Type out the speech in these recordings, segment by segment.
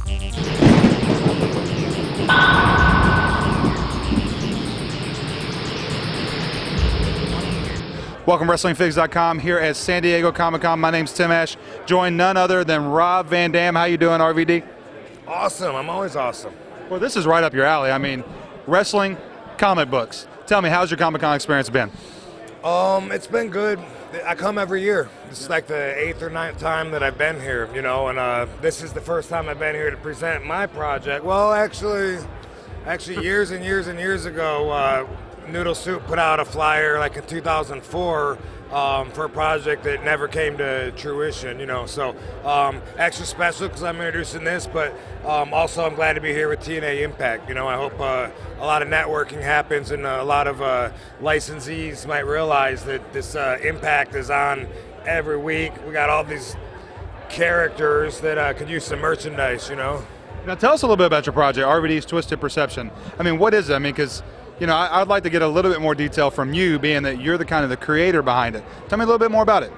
Welcome to WrestlingFigs.com here at San Diego Comic-Con. My name's Tim Ash, joined none other than Rob Van Dam. How you doing, RVD? Awesome. I'm always awesome. Well, this is right up your alley. I mean, wrestling, comic books. Tell me, how's your Comic-Con experience been? It's been good. I come every year. This is like the 8th or 9th time that I've been here, you know, and this is the first time I've been here to present my project. Well, actually years and years and years ago, Noodle Soup put out a flyer like in 2004 for a project that never came to fruition, you know. So extra special because I'm introducing this, but also I'm glad to be here with TNA Impact. You know, I hope a lot of networking happens and a lot of licensees might realize that this Impact is on every week. We got all these characters that could use some merchandise, you know. Now tell us a little bit about your project, RVD's Twisted Perception. I mean, what is it? I mean, because you know, I'd like to get a little bit more detail from you, being that you're the kind of the creator behind it. Tell me a little bit more about it.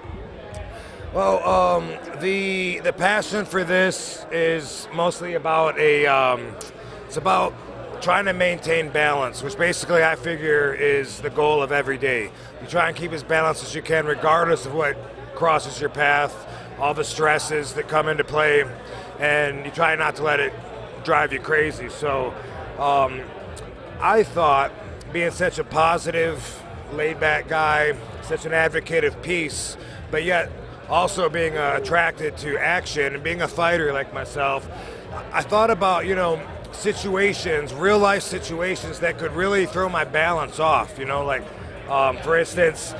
Well, the passion for this is mostly about it's about trying to maintain balance, which basically I figure is the goal of every day. You try and keep as balanced as you can, regardless of what crosses your path, all the stresses that come into play, and you try not to let it drive you crazy. So, I thought, being such a positive, laid-back guy, such an advocate of peace, but yet also being attracted to action and being a fighter like myself, I thought about, you know, situations, real-life situations that could really throw my balance off, you know, like, for instance,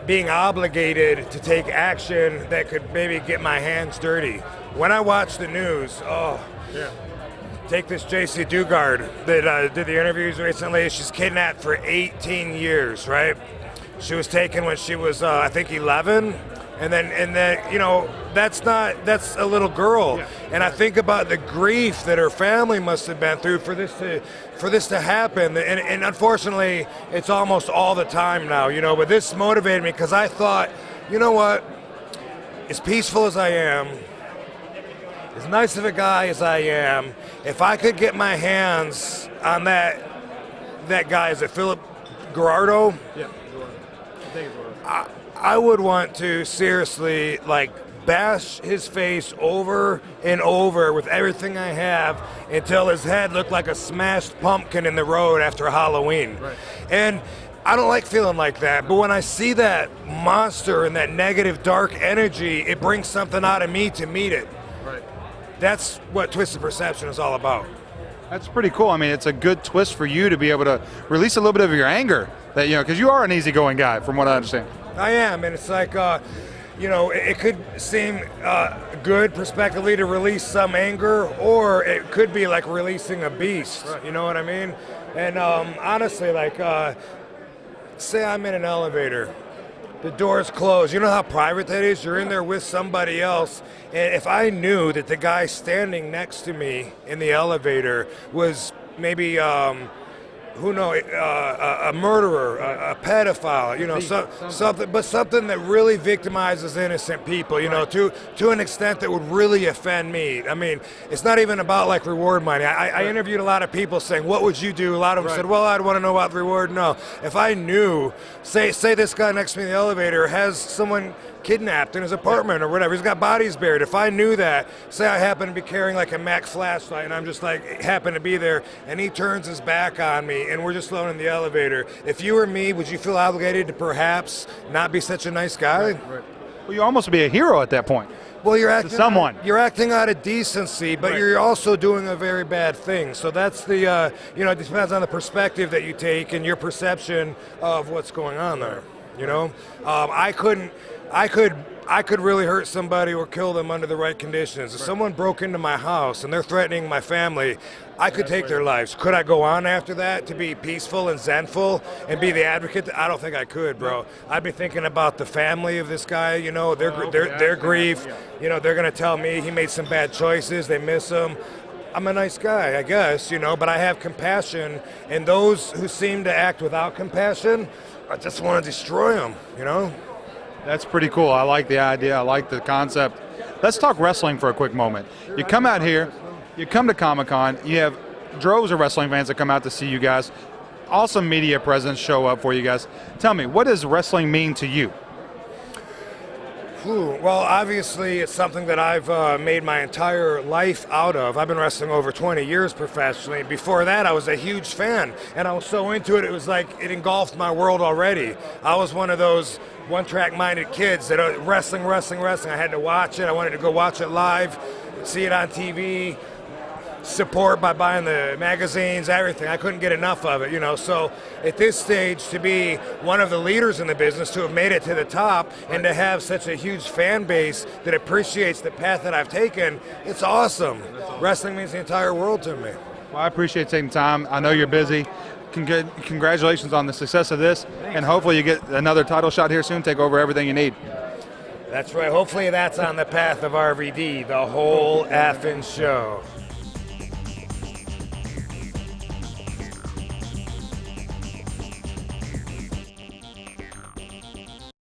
being obligated to take action that could maybe get my hands dirty. When I watch the news, take this JC Dugard that did the interviews recently. She's kidnapped for 18 years, right? She was taken when she was, I think, 11. And then, you know, that's a little girl. Yeah. And I think about the grief that her family must have been through for this to happen. And unfortunately, it's almost all the time now, you know. But this motivated me because I thought, you know what? As peaceful as I am, as nice of a guy as I am, if I could get my hands on that guy, is it Philip Gerardo? Yeah, I think it's Gerardo. I would want to seriously, like, bash his face over and over with everything I have until his head looked like a smashed pumpkin in the road after Halloween. Right. And I don't like feeling like that, but when I see that monster and that negative, dark energy, it brings something out of me to meet it. Right. That's what Twisted Perception is all about. That's pretty cool. I mean, it's a good twist for you to be able to release a little bit of your anger, that, you know, because you are an easygoing guy, from what I understand. I am, and it's like, you know, it could seem good prospectively to release some anger, or it could be like releasing a beast. Right. You know what I mean? And honestly, like, say I'm in an elevator. The door's closed. You know how private that is? You're in there with somebody else. And if I knew that the guy standing next to me in the elevator was maybe, who knows, a murderer, a pedophile, you know, something that really victimizes innocent people, you know, to an extent that would really offend me. I mean, it's not even about like reward money. I interviewed a lot of people saying, what would you do? A lot of them said, well, I'd want to know about the reward. No, if I knew, say this guy next to me in the elevator has someone kidnapped in his apartment or whatever, he's got bodies buried. If I knew that, say I happen to be carrying like a Mac flashlight and I'm just like, happen to be there, and he turns his back on me and we're just alone in the elevator, if you were me, would you feel obligated to perhaps not be such a nice guy? Right. Well, you almost be a hero at that point. Well, you're acting you're acting out of decency, but you're also doing a very bad thing. So that's the you know, it depends on the perspective that you take and your perception of what's going on there. You know, I could really hurt somebody or kill them under the right conditions. If someone broke into my house and they're threatening my family, I could take their lives. Could I go on after that to be peaceful and zenful and be the advocate? I don't think I could, bro. I'd be thinking about the family of this guy, you know, their grief. You know, they're going to tell me he made some bad choices, they miss him. I'm a nice guy, I guess, you know, but I have compassion, and those who seem to act without compassion, I just want to destroy them, you know? That's pretty cool. I like the idea. I like the concept. Let's talk wrestling for a quick moment. You come out here, You come to Comic-Con, you have droves of wrestling fans that come out to see you guys. Awesome media presence show up for you guys. Tell me, what does wrestling mean to you? Well, obviously, it's something that I've made my entire life out of. I've been wrestling over 20 years professionally. Before that, I was a huge fan, and I was so into it, it was like it engulfed my world already. I was one of those one-track-minded kids that wrestling. I had to watch it. I wanted to go watch it live, see it on TV, support by buying the magazines, everything. I couldn't get enough of it, So at this stage, to be one of the leaders in the business, to have made it to the top, and to have such a huge fan base that appreciates the path that I've taken, it's awesome. Wrestling means the entire world to me. Well, I appreciate taking time. I know you're busy. Congratulations on the success of this, and hopefully you get another title shot here soon, take over everything you need. That's right. Hopefully that's on the path of RVD, the whole effing show.